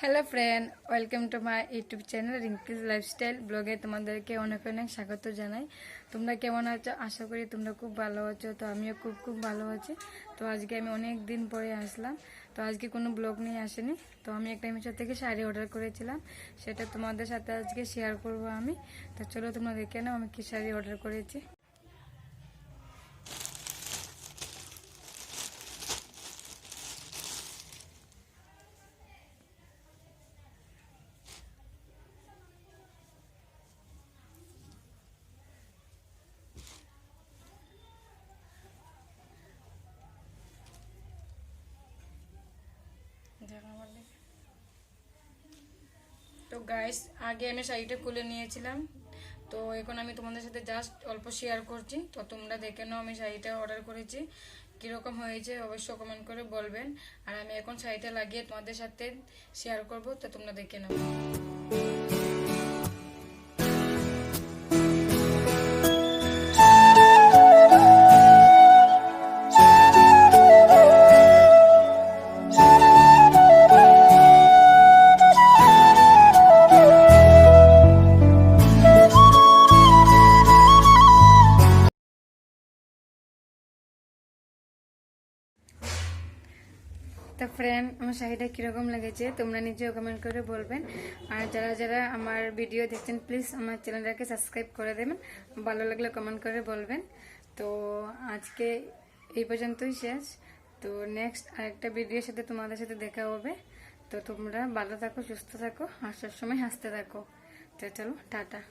Hello friend, welcome to my YouTube channel Rinki's lifestyle ব্লগে তোমাদেরকে অনেক অনেক স্বাগত জানাই। তোমরা কেমন আছো? আশা করি তোমরা খুব ভালো আছো। তো আমিও খুব খুব ভালো আছি। তো আজকে আমি অনেক দিন পরে আসলাম। তো আজকে কোনো ব্লগ নিয়ে আসেনি। তো আমি একটা মিশো থেকে শাড়ি অর্ডার করেছিলাম, সেটা তোমাদের সাথে আজকে শেয়ার করব আমি। তো চলো তোমরা দেখে নাও আমি কি শাড়ি অর্ডার করেছি। তো গাইস, আগে আমি শাড়িটা খুলে নিয়েছিলাম। তো এখন আমি তোমাদের সাথে জাস্ট অল্প শেয়ার করছি। তো তোমরা দেখে নাও আমি শাড়িটা অর্ডার করেছি, কীরকম হয়েছে অবশ্যই কমেন্ট করে বলবেন। আর আমি এখন শাড়িটা লাগিয়ে তোমাদের সাথে শেয়ার করব, তো তোমরা দেখে নাও। তো ফ্রেন্ড, আমার শাড়িটা কীরকম লেগেছে তোমরা নিজেও কমেন্ট করে বলবেন। আর যারা যারা আমার ভিডিও দেখছেন প্লিজ আমার চ্যানেলটাকে সাবস্ক্রাইব করে দেবেন। ভালো লাগলে কমেন্ট করে বলবেন। তো আজকে এই পর্যন্তই শেষ। তো নেক্সট আরেকটা ভিডিওর সাথে তোমাদের সাথে দেখা হবে। তো তোমরা ভালো থাকো, সুস্থ থাকো আর সবসময় হাসতে থাকো। তো চলো, টাটা।